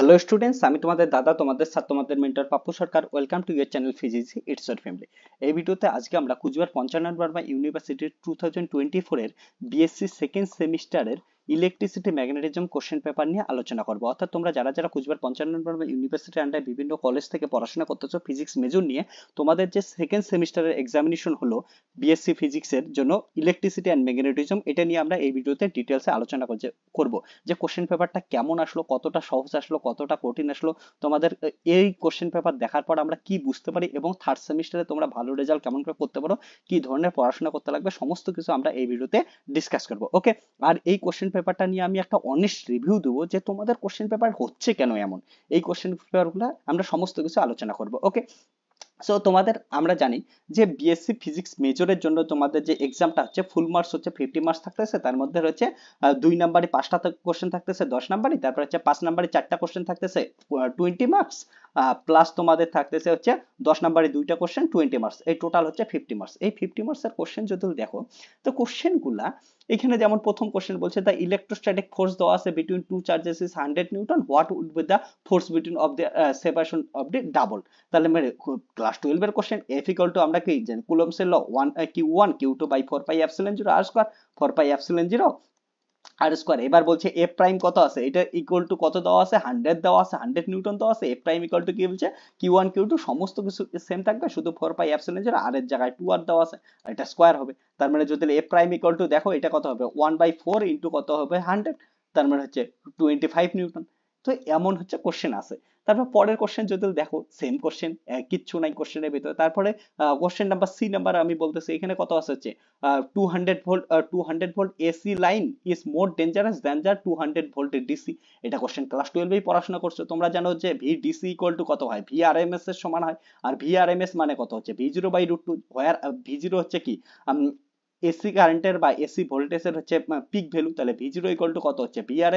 Hello students, আমি তোমাদের দাদা, তোমাদের স্যার, তোমাদের mentor Pappu Sarkar. Welcome to your channel physics it's your family. এই ভিডিওতে আজকে আমরা কুচবিহার পঞ্চানন বর্মা ইউনিভার্সিটির 2024 এর বিএসসি সেকেন্ড সেমিস্টারের ইলেকট্রিসিটি ম্যাগনেটিজম কোশ্চেন পেপার নিয়ে আলোচনা করবো। অর্থাৎ তোমরা যারা যারা কুচবিহার পঞ্চানন বর্মা ইউনিভার্সিটির আন্ডারে বিভিন্ন কলেজ থেকে পড়াশোনা করতেছো ফিজিক্স মেজর নিয়ে, তোমাদের যে সেকেন্ড সেমিস্টারের এক্সামিনেশন হলো বিএসসি ফিজিক্সের জন্য ইলেকট্রিসিটি অ্যান্ড ম্যাগনেটিজম, এটা নিয়ে আমরা এই ভিডিওতে ডিটেলসে আলোচনা করবো যে কোশ্চেন পেপারটা কেমন আসলো, কতটা সহজ আসলো, কতটা কঠিন আসলো। তোমাদের এই কোশ্চেন পেপার দেখার পর আমরা কি বুঝতে পারি এবং থার্ড সেমিস্টারে তোমরা ভালো রেজাল্ট কেমন করে করতে পারো, কি ধরনের পড়াশোনা করতে লাগবে, সমস্ত কিছু আমরা এই ভিডিওতে ডিসকাস করবো। ওকে, আর এই কোশ্চেন পেপারটা নিয়ে আমি একটা অনেস্ট রিভিউ দেবো যে তোমাদের কোশ্চেন পেপার হচ্ছে কেন এমন। এই কোশ্চেন পেপারগুলো আমরা সমস্ত কিছু আলোচনা করবো। ওকে, সো তোমাদের আমরা জানি যে বিএসসি ফিজিক্স মেজরের জন্য তোমাদের যে এক্সামটা হচ্ছে ফুল মার্কস হচ্ছে 50 মার্কস থাকতেছে, তার মধ্যে রয়েছে 2 নাম্বারে 5টা কোশ্চেন থাকতেছে 10 নাম্বারে, তারপর হচ্ছে 5 নাম্বারে 4টা কোশ্চেন থাকতেছে 20 মার্কস, প্লাস তোমাদের থাকতেছে হচ্ছে 10 নাম্বারে 2টা কোশ্চেন 20 মার্কস, এই টোটাল হচ্ছে 50 মার্কস। এই 50 মার্কসের কোশ্চেন যদি দেখো, তো কোশ্চেনগুলা এখানে যেমন প্রথম কোশ্চেন বলছে দ্য ইলেকট্রোস্ট্যাটিক ফোর্স দেওয়া আছে between two charges is 100 newton, what would be the force between of the separation of the double. তাহলে মানে ক্লাস 12 এর কোশ্চেন, এফ ইকুয়াল টু আমরা কি জানি কুলম্বসের law 1 q1 q2 by 4 pi epsilon 0 r square, 4 pi epsilon 0 r square. এবার বলছে F prime কত আছে, এটা ইকুয়াল টু কত দেওয়া আছে, 100 দেওয়া আছে, 100 নিউটন দেওয়া আছে। এফ প্রাইম ইকুয়াল টু কি বলছে q1 q2 সমস্ত কিছু সেম থাকবে, শুধু 4 পাই এপসিলন 0 আর এর জায়গায় 2 আর দেওয়া আছে, আর এটা স্কয়ার হবে। তার মানে যদি এফ প্রাইম ইকুয়াল টু দেখো এটা কত হবে 1/4 ইনটু কত হবে 100, তার মানে হচ্ছে 25 নিউটন। তো এমন হচ্ছে কোশ্চেন আছে। তারপর পরের কোশ্চেন যদি দেখো সেম কোশ্চেন, কিচ্ছু নাই কোশ্চেনের ভিতরে। তারপরে কোশ্চেন নাম্বার সি নাম্বার আমি বলতেছি, এখানে কত আছে হচ্ছে 200 volt 200 volt AC line is more dangerous than the 200 volt DC. এটা কোশ্চেন ক্লাস 12 এই পড়াশোনা করছো, তোমরা জানো যে ভি ডিসি ইকুয়াল টু কত হয়, ভি আর এম এস এর সমান হয়। আর ভি আর এম এস মানে কত হচ্ছে V zero by root two, where V zero হচ্ছে কি এসি কারেন্টের বা এসি ভোল্টেজের হচ্ছে পিক ভ্যালু। তাহলে ভি জিরো ইকুয়াল টু কত হচ্ছে V R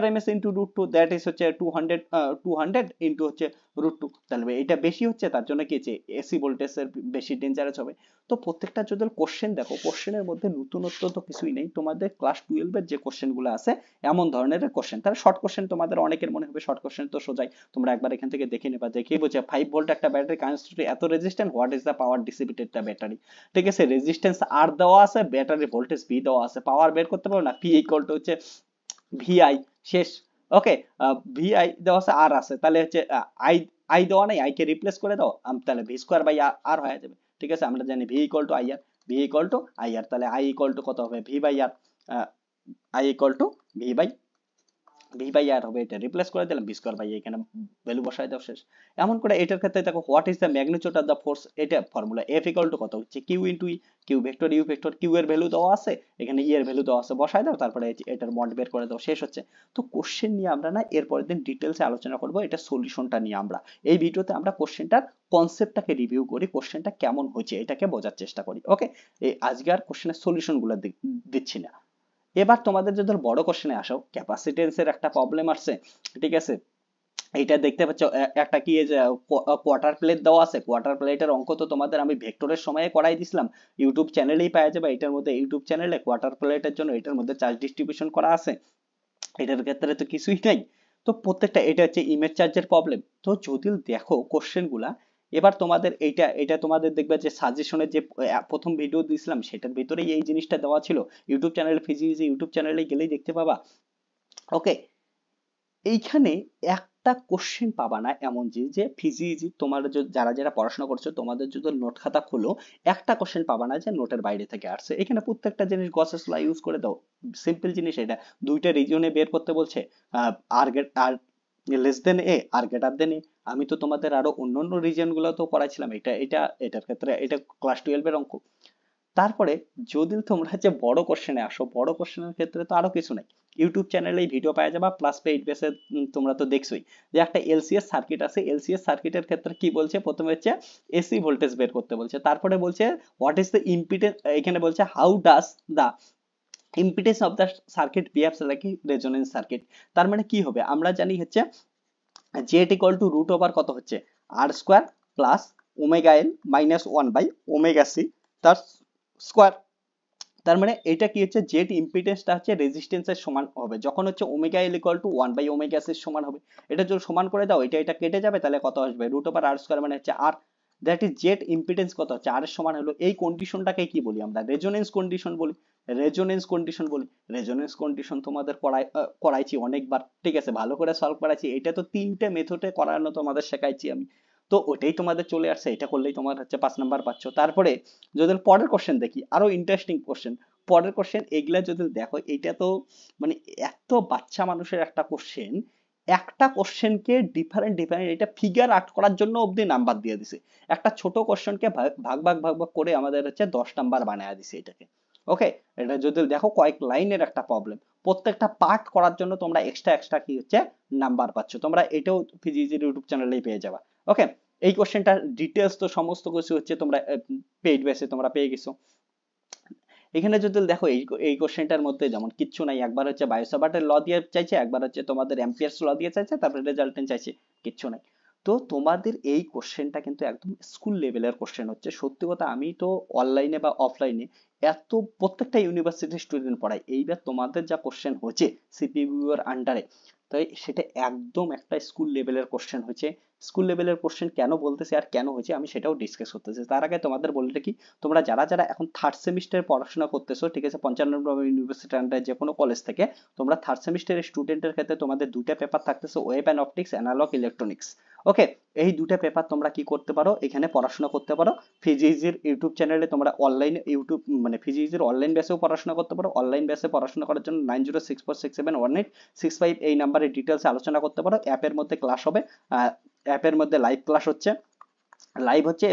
M S into root two, that is হচ্ছে 200 ইন্টু হচ্ছে রুট টু। তাহলে এটা বেশি হচ্ছে, তার জন্য কি হচ্ছে এসি ভোল্টেজের বেশি ডেঞ্জারাস হবে। তো প্রত্যেকটা যদি কোশ্চেন দেখো, কোশ্চেনের মধ্যে নতুনত্ব তো কিছুই নেই, তোমাদের ক্লাস 12 এর যে কোশ্চেনগুলো আছে এমন ধরনের কোশ্চেন। তার শর্ট কোশ্চেন তোমাদের অনেকের মনে হবে শর্ট কোশ্চেন তো সোজাই, তোমরা একবার এখান থেকে দেখে নেবা। দেখেই বলছে 5 ভোল্ট একটা ব্যাটারি কনস্ট্যান্ট এত resistant, what is the power dissipated the battery. ঠিক আছে, রেজিস্ট্যান্স আর দেওয়া আছে, ব্যাটারি ভোল্টেজ ভি দেওয়া আছে, পাওয়ার বের করতে পারো না, পি ইকুয়াল টু হচ্ছে ভিআই, শেষ। ওকে, ভিআই দেওয়া আছে আর আছে, তাহলে হচ্ছে আই আই দেওয়া নাই, আই কে রিপ্লেস করে দাও, তাহলে ভি স্কোয়ার বাই আর হয়ে যাবে। ঠিক আছে, আমরা জানি V equal to I R, V equal to I R, তাহলে আই ইকুয়াল টু কত হবে V by R, I equal to V by R হবে, এটা রিপ্লেস করে দিলাম ভি স্কোয়ার বাই, এখানে ভ্যালু বসাই দাও, শেষ। এমন করে এটার ক্ষেত্রে দেখো what is the magnitude of the force, এটা ফর্মুলা এফ ইকুয়াল টু কত হচ্ছে Q into E, Q vector U vector, Q এর ভ্যালু দেওয়া আছে, এখানে ই এর ভ্যালু দেওয়া আছে, বসাই দাও, তারপরে এটার মড বের করে দাও, শেষ হচ্ছে। তো কোশ্চেন নিয়ে আমরা না এরপরের দিন ডিটেলসে আলোচনা করব, এটা সলিউশনটা নিয়ে আমরা এই ভিডিওতে আমরা কোশ্চেনটার কনসেপ্টটাকে রিভিউ করি, কোশ্চেনটা কেমন হয়েছে এটাকে বোঝার চেষ্টা করি। ওকে, এই আজকে আর কোশ্চেনের সলিউশন গুলো দিচ্ছি না। এবার তোমাদের যদি বড় কোশ্চেনে আসো, ক্যাপাসিটেন্সের একটা প্রবলেম আসছে। ঠিক আছে, এইটা দেখতে পাচ্ছ একটা কি কোয়ার্টার প্লেট দেওয়া আছে, কোয়ার্টার প্লেটের অঙ্ক তো তোমাদের আমি ভেক্টরের সময়ে করাই দিছিলাম, ইউটিউব চ্যানেলেই পাওয়া যাবে। এটার মধ্যে ইউটিউব চ্যানেলে কোয়ার্টার প্লেটের জন্য এটার মধ্যে চার্জ ডিস্ট্রিবিউশন করা আছে, এটার ক্ষেত্রে তো কিছুই নাই। তো প্রত্যেকটা এটা হচ্ছে ইমেজ চার্জের প্রবলেম। তো যদি দেখো কোশ্চেন গুলা, এবার তোমাদের এইটা এটা তোমাদের দেখবে যে সাজেশনের যে প্রথম ভিডিও দিয়েছিলাম সেটার ভিতরেই এই জিনিসটা দেওয়া ছিল, ইউটিউব চ্যানেলে ফিজিক্স ইউটিউব চ্যানেলে গেলেই দেখতে পাবা। ওকে, এইখানে একটা কোশ্চেন পাবা না এমন যে ফিজিক্স তোমার যারা যারা পড়াশোনা করছো তোমাদের যদি নোট খাতা খোলো, একটা কোশ্চেন পাবা না যে নোটের বাইরে থেকে আসছে। এখানে প্রত্যেকটা জিনিস গসেস ল ইউজ করে দাও, সিম্পল জিনিস এটা। দুইটা রিজিয়নে বের করতে বলছে, আর আর লেস দেন এ আর গ্রেটার দেন এ। আমি তো তোমাদের আরো অন্যান্য রিজিয়ন গুলো তো পড়াইছিলাম, এটার ক্ষেত্রে এটা ক্লাস 12 এর অঙ্ক। তারপরে যদি তোমরা যে বড় কোশ্চেনে আসো, বড় কোশ্চেনের ক্ষেত্রে তো আরো কিছু নাই, ইউটিউব চ্যানেলে ভিডিও পাওয়া যাবে, প্লাস পেইড বেসে তোমরা তো দেখছোই যে একটা এলসিএস সার্কিট আছে। এলসিএস সার্কিটের ক্ষেত্রে কি বলছে, প্রথমে হচ্ছে এসি ভোল্টেজ বের করতে বলছে, তারপরে বলছে হোয়াট ইজ দ্য ইম্পিডেন্স, এখানে বলছে how does the impedance of the circuit behaves like resonance circuit. তার মানে কি হবে, আমরা জানি হচ্ছে Z equal to root over কত হচ্ছে R square plus omega L minus 1 by omega C তার স্কোয়ার। তার মানে এটা কি হচ্ছে, জেট ইম্পিডেন্সটা হচ্ছে রেজিস্ট্যান্সের সমান হবে যখন হচ্ছে omega L equal to one by omega S এর সমান হবে। এটা যদি সমান করে দাও, এটা কেটে যাবে, তাহলে কত আসবে, রুট ওভার আর স্কয়ার মানে হচ্ছে আর। দ্যাট ইজ জেট ইম্পিডেন্স কত হচ্ছে, আর এর সমান হলো। এই কন্ডিশনটাকে কি বলি আমরা, রেজোনেন্স কন্ডিশন বলি। রেজোনেন্স কন্ডিশন তোমাদের করাইছি অনেকবার, ঠিক আছে, ভালো করে সলভ করাইছি। এটা তো তিনটে মেথডে করানো তোমাদের শেখাইছি আমি। তো ওটাই তোমাদের চলে আসছে, এটা করলেই তোমার হচ্ছে 5 নাম্বার পাচ্ছ। তারপরে যদি পরের কোশ্চেন দেখি, আরো ইন্টারেস্টিং কোশ্চেন, পরের কোশ্চেন এগুলা যদি দেখো, এটা তো মানে এত বাচ্চা মানুষের একটা কোশ্চেন, একটা কোশ্চেনকে ডিফারেন্ট ডিফারেন্ট এটা ফিগার আর্ট করার জন্য অবধি নাম্বার দিয়ে দিছে। একটা ছোট কোশ্চেনকে ভাগ করে আমাদের হচ্ছে 10 নাম্বার বানায় দিছে এটাকে। ওকে, এটা যদি দেখো কয়েক লাইনের একটা প্রবলেম, প্রত্যেকটা পার্ট করার জন্য তোমরা এক্সট্রা এক্সট্রা কি হচ্ছে নাম্বার পাচ্ছ। তোমরা এটাও ফিজিক্সের ইউটিউব চ্যানেলেই পেয়ে যাবা। ওকে, এই কোশ্চেনটার ডিটেলস তো সমস্ত কিছু হচ্ছে তোমরা পেইড বেসে তোমরা পেয়ে গেছো। এখানে যদি দেখো এই কোশ্চেনটার মধ্যে যেমন কিচ্ছু নাই, একবার হচ্ছে বায়োসাভার্টের ল দিয়ে চাইছে, একবার হচ্ছে তোমাদের অ্যাম্পিয়ার্স ল দিয়ে চাইছে, তারপরে রেজাল্টেন্ট চাইছে, কিচ্ছু নাই। তো তোমাদের এই কোশ্চেনটা কিন্তু একদম স্কুল লেভেলের কোশ্চেন হচ্ছে। সত্যি কথা, আমি তো অনলাইনে বা অফলাইনে এত প্রত্যেকটা ইউনিভার্সিটির স্টুডেন্ট পড়াই, এইবার তোমাদের যা কোশ্চেন হচ্ছে সিপিইউ এর আন্ডারে, তাই সেটা একদম একটা স্কুল লেভেলের কোশ্চেন হচ্ছে। স্কুল লেভেলের কোশ্চেন কেন বলতেছি আর কেন হয়েছে আমি সেটাও ডিসকাস করতেছি। তার আগে তোমাদের বলে রাখি, তোমরা যারা যারা এখন থার্ড সেমিস্টারে পড়াশোনা করতেছো, ঠিক আছে, 55 ইউনিভার্সিটি আন্ডারে যে কোনো কলেজ থেকে, তোমরা থার্ড সেমিস্টারের স্টুডেন্টের ক্ষেত্রে তোমাদের দুইটা পেপার থাকতেছে, wave and optics, analog electronics. Okay, এই দুটো পেপার তোমরা কি করতে পারো, এখানে পড়াশোনা করতে পারো। ফিজিক্সের ইউটিউব চ্যানেলে তোমরা অনলাইন ইউটিউব মানে ফিজিক্সের অনলাইন বেসেও পড়াশোনা করতে পারো। অনলাইন বেসে পড়াশোনা করার জন্য 9064671865 এই নাম্বারে ডিটেলসে আলোচনা করতে পারো। অ্যাপের মধ্যে ক্লাস হবে, অ্যাপের মধ্যে লাইভ ক্লাস হচ্ছে,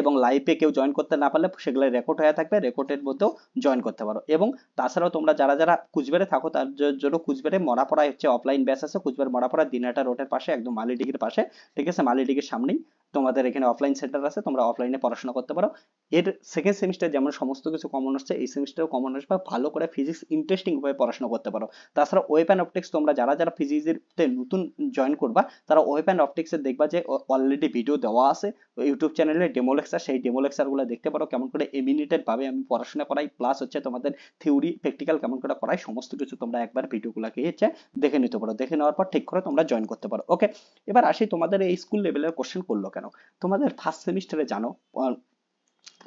এবং লাইভে কেউ জয়েন করতে না পারলে সেগুলো রেকর্ড হয়ে থাকবে, রেকর্ডের মধ্যেও জয়েন করতে পারো। এবং তাছাড়াও তোমরা যারা যারা কুচবিহারে থাকো, তার জন্য কুচবিহারে মরাপাড়ায় হচ্ছে অফলাইন ব্যাচ আছে। কুচবিহার মরাপাড়া দিনাটা রোডের পাশে, একদম মালিডিগির পাশে, ঠিক আছে, মালিডিগির সামনেই তোমাদের এখানে অফলাইন সেন্টার আছে, তোমরা অফলাইনে পড়াশোনা করতে পারো। এর সেকেন্ড সেমিস্টার যেমন সমস্ত কিছু কমন আসছে, এই সেমিস্টারও কমন আসবে, ভালো করে ফিজিক্স ইন্টারেস্টিং ভাবে পড়াশোনা করতে পারো। তাছাড়া ওয়েব অ্যান্ড অপটিক্স, তোমরা যারা যারা ফিজিক্সের নতুন জয়েন করবা, তারা ওয়েব অ্যান্ড অপটিক্সে দেখবা যে অলরেডি ভিডিও দেওয়া আছে ইউটিউব চ্যানেলে, ডেমো লেকচার, সেই ডেমো লেকচারগুলো দেখতে পারো, কেমন করে এমিনেটেড ভাবে আমি পড়াশোনা করাই, প্লাস হচ্ছে তোমাদের থিওরি প্র্যাকটিক্যাল কেমন করে করাই, সমস্ত কিছু তোমরা একবার ভিডিওগুলোকে হচ্ছে দেখে নিতে পারো। দেখে নেওয়ার পর ঠিক করে তোমরা জয়েন করতে পারো। ওকে, এবার আসি তোমাদের এই স্কুল লেভেলের কোশ্চেন করলো কেন। তোমাদের ফার্স্ট সেমিস্টারে জানো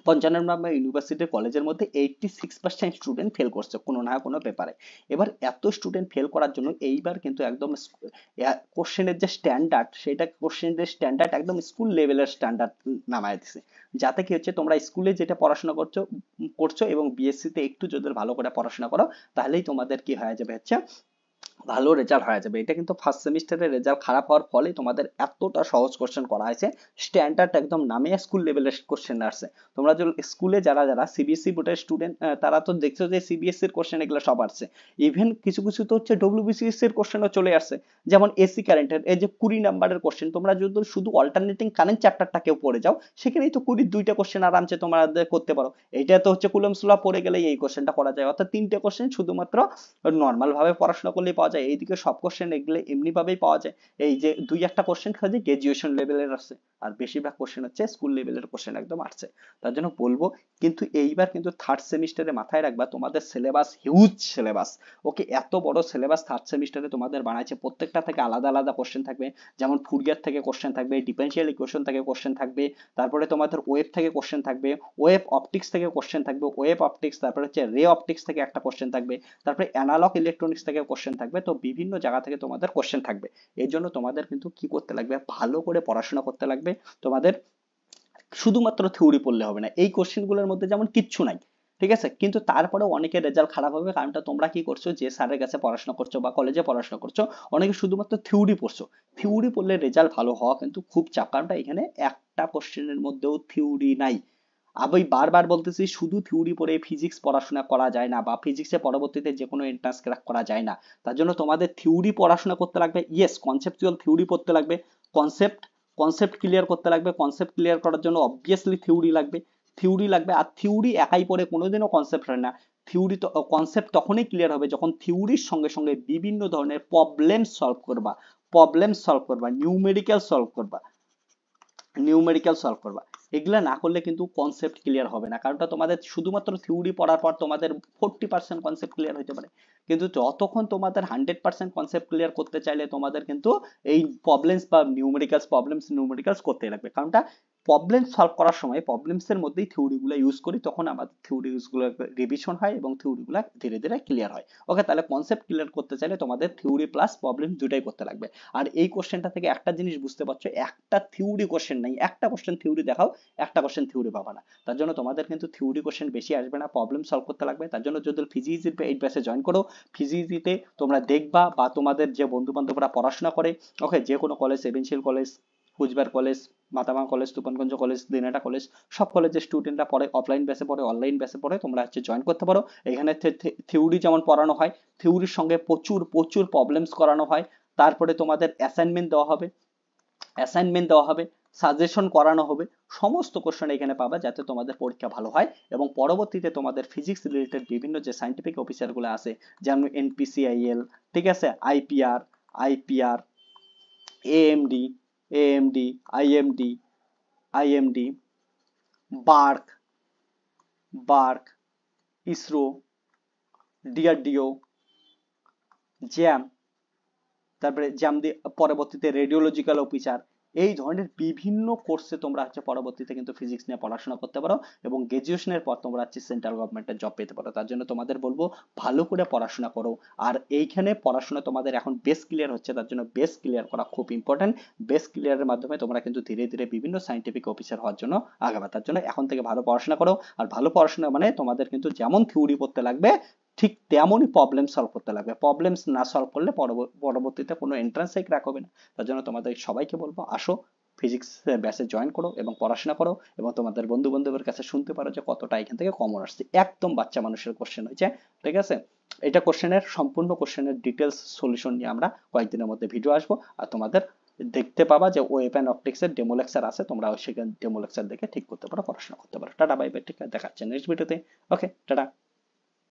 55 ইউনিভার্সিটি কলেজের মধ্যে 86% স্টুডেন্ট ফেল করছে কোনো না কোনো পেপারে। এবার এত স্টুডেন্ট ফেল করার জন্য এইবার কিন্তু একদম কোশ্চেনের যে স্ট্যান্ডার্ড, সেটা কোশ্চেনের স্ট্যান্ডার্ড একদম স্কুল লেভেলের স্ট্যান্ডার্ড নামায় দিছে। যাতে কি হচ্ছে, তোমরা স্কুলে যেটা পড়াশোনা করছো এবং বিএসসি তে একটু যদি ভালো করে পড়াশোনা করো, তাহলেই তোমাদের কি হয়ে যাবে হচ্ছে ভালো রেজাল্ট হয়ে যাবে। এটা কিন্তু ফার্স্ট সেমিস্টারের রেজাল্ট খারাপ হওয়ার ফলে তোমাদের এতটা সহজ কোশ্চেন করা হয়েছে, স্ট্যান্ডার্ড একদম নামে স্কুল লেভেলের কোশ্চেন আসছে। তোমরা যদি স্কুলে যারা যারা সিবিএসসি বোর্ডের স্টুডেন্ট, তারা তো দেখছো যে সিবিএসসি এর কোশ্চেন এগুলো সব আসছে। ইভেন কিছু কিছু তো হচ্ছে ডব্লিউবিসিএস এর কোশ্চেনও চলে আসছে, যেমন এসি কারেন্টের এই যে 20 নাম্বারের কোশ্চেন, তোমরা যদি শুধু অল্টারনেটিং কারেন্ট চ্যাপ্টারটা কেউ পড়ে যাও, সেখানেই তো 22টা কোশ্চেন আরামসে তোমাদের করতে পারো। এটা তো হচ্ছে কুলম্বস ল পড়ে গেলেই এই কোশ্চেনটা করা যায়, অর্থাৎ 3টে কোশ্চেন শুধুমাত্র নর্মাল ভাবে পড়াশোনা করলেই পাওয়া যায়। এইদিকে সব কোশ্চেন এগুলো এমনি ভাবেই পাওয়া যায়। এই যে দুই একটা কোশ্চেন খালি গ্রাজুয়েশন লেভেলের আছে, আর বেশিরভাগ কোশ্চেন হচ্ছে স্কুল লেভেলের কোশ্চেন একদম আসছে। তার জন্য বলবো, কিন্তু এইবার কিন্তু থার্ড সেমিস্টারে মাথায় রাখবা, তোমাদের সিলেবাস হিউজ সিলেবাস। ওকে, এত বড় সিলেবাস থার্ড সেমিস্টারে তোমাদের বানাইছে, প্রত্যেকটা থেকে আলাদা আলাদা কোশ্চেন থাকবে। যেমন ফুরিয়ার থেকে কোশ্চেন থাকবে, ডিফারেনশিয়াল ইকুয়েশন থেকে কোশ্চেন থাকবে, তারপরে তোমাদের ওয়েব থেকে কোশ্চেন থাকবে, ওয়েব অপটিক্স থেকে কোশ্চেন থাকবে, ওয়েব অপটিক্স, তারপরে হচ্ছে রে অপটিক্স থেকে একটা কোশ্চেন থাকবে, তারপরে অ্যানালগ ইলেকট্রনিক্স থেকে কোশ্চেন থাকবে। তো বিভিন্ন জায়গা থেকে তোমাদের কোশ্চেন থাকবে। এর জন্য তোমাদের কিন্তু কি করতে লাগবে, ভালো করে পড়াশোনা করতে লাগবে। তোমাদের শুধুমাত্র থিওরি পড়লে হবে না, এই কোশ্চেনগুলোর মধ্যে যেমন কিচ্ছু নাই, ঠিক আছে, কিন্তু তারপরেও অনেকের রেজাল্ট খারাপ হবে, কারণটা তোমরা কি করছো, যে স্যারের কাছে পড়াশোনা করছো বা কলেজে পড়াশোনা করছো, অনেকে শুধুমাত্র থিওরি পড়ছো। থিওরি পড়লে রেজাল্ট ভালো হওয়া কিন্তু খুব চাপ, কারণটা এখানে একটা কোশ্চেনের মধ্যেও থিওরি নাই। আমি বারবার বলতেছি, শুধু থিওরি পড়ে ফিজিক্স পড়াশোনা করা যায় না, বা ফিজিক্সে পরবর্তীতে যে কোনো এন্ট্রান্স ক্র্যাক করা যায় না। তার জন্য তোমাদের থিওরি পড়াশোনা করতে লাগবে, ইয়েস, কনসেপচুয়াল থিওরি পড়তে লাগবে, কনসেপ্ট কনসেপ্ট ক্লিয়ার করতে লাগবে। কনসেপ্ট ক্লিয়ার করার জন্য অবভিয়াসলি থিওরি লাগবে। আর থিওরি একাই পড়ে কোনোদিনও কনসেপ্ট হয় না। থিওরি তো কনসেপ্ট তখনই ক্লিয়ার হবে যখন থিওরির সঙ্গে সঙ্গে বিভিন্ন ধরনের প্রবলেম সলভ করবা, নিউমেরিক্যাল সলভ করবা। এগুলা না করলে কিন্তু কনসেপ্ট ক্লিয়ার হবে না, কারণটা তোমাদের শুধুমাত্র থিওরি পড়ার পর তোমাদের 40% কনসেপ্ট ক্লিয়ার হতে পারে, কিন্তু যতক্ষণ তোমাদের 100% কনসেপ্ট ক্লিয়ার করতে চাইলে তোমাদের কিন্তু এই প্রবলেমস বা নিউমেরিক্যালস করতে লাগবে। কারণটা প্রবলেম সলভ করার সময় প্রবলেমস এর মধ্যেই থিওরি গুলো ইউজ করি, তখন আমাদের থিওরিজ গুলো রিভিশন হয় এবং থিওরি গুলো ধীরে ধীরে ক্লিয়ার হয়। ওকে, তাহলে কনসেপ্ট ক্লিয়ার করতে চাইলে তোমাদের থিওরি প্লাস প্রবলেম দুটাই করতে লাগবে। আর এই কোশ্চেনটা থেকে একটা জিনিস বুঝতে পারছো, একটা থিওরি কোশ্চেন নাই, একটা কোশ্চেন থিওরি দেখাও, একটা কোশ্চেন থিওরি পাবা না। তার জন্য তোমাদের কিন্তু থিওরি কোশ্চেন বেশি আসবে না, প্রবলেম সলভ করতে লাগবে। তার জন্য যদি ফিজিক্সের এই ব্যাচে জয়েন করো, ফিজিক্সিতে তোমরা দেখবা বা তোমাদের যে বন্ধু বান্ধবরা পড়াশোনা করে, ওকে, যে কোনো কলেজ, এভেনশিয়াল college, Coochbehar college, Mathabhanga college, Tufanganj college, Dinhata college, সব কলেজের স্টুডেন্টরা পড়ে, অফলাইন ব্যাচে পড়ে, অনলাইন ব্যাচে পড়ে, তোমরা জয়েন করতে পারো। এখানে থিওরি যেমন পড়ানো হয়, থিওরির সঙ্গে প্রচুর প্রচুর প্রবলেমস করানো হয়। তারপরে তোমাদের অ্যাসাইনমেন্ট দেওয়া হবে, সাজেশন করানো হবে, সমস্ত কোশ্চেন এখানে পাবা, যাতে তোমাদের পরীক্ষা ভালো হয় এবং পরবর্তীতে তোমাদের ফিজিক্স রিলেটেড বিভিন্ন যে সাইন্টিফিক অফিসারগুলো আছে, যেমন এনপিসিআইএল, ঠিক আছে, IPR, AMD, IMD, IMD, BARC, ISRO, DRDO, জ্যাম, তারপরে জ্যাম দিয়ে পরবর্তীতে রেডিওলজিক্যাল অফিসার, এই ধরনের বিভিন্ন কোর্সে তোমরা পরবর্তীতে কিন্তু ফিজিক্স নিয়ে পড়াশোনা করতে পারো এবং গ্রাজুয়েশনের পর তোমরা সেন্ট্রাল গভর্নমেন্টের জব পেতে পারো। তার জন্য তোমাদের বলবো ভালো করে পড়াশোনা করো। আর এইখানে পড়াশোনা তোমাদের এখন বেস ক্লিয়ার হচ্ছে, তার জন্য বেস ক্লিয়ার করা খুব ইম্পর্টেন্ট। বেস ক্লিয়ারের মাধ্যমে তোমরা কিন্তু ধীরে ধীরে বিভিন্ন সাইন্টিফিক অফিসার হওয়ার জন্য আগাবে। তার জন্য এখন থেকে ভালো পড়াশোনা করো। আর ভালো পড়াশোনা মানে তোমাদের কিন্তু যেমন থিওরি পড়তে লাগবে, ঠিক তেমনই প্রবলেম সলভ করতে লাগবে। প্রবলেমস না সলভ করলে পরবর্তীতে কোনো এন্ট্রান্স ক্র্যাক হবে না। তার জন্য তোমাদের সবাইকে বলবো, আসো ফিজিক্স ব্যাচে জয়েন করো এবং পড়াশোনা করো, এবং তোমাদের বন্ধু বান্ধবের কাছে শুনতে পারো যে কতটা এখান থেকে কমন আসছে। একদম বাচ্চা মানুষের কোশ্চেন হয়েছে, ঠিক আছে। এটা কোশ্চেনের সম্পূর্ণ কোশ্চেনের ডিটেলস সলিউশন নিয়ে আমরা কয়েকদিনের মধ্যে ভিডিও আসবো, আর তোমাদের দেখতে পাবা যে ওয়েব অ্যান্ড অপটিক্সের ডেমো লেকচার আছে, তোমরা সেখানে ডেমো লেকচার দেখে ঠিক করতে পারো, পড়াশোনা করতে পারো। টাটা, বাই বাই, ঠিক আছে, দেখাচ্ছে নেক্সট ভিডিওতে। ওকে, টাটা।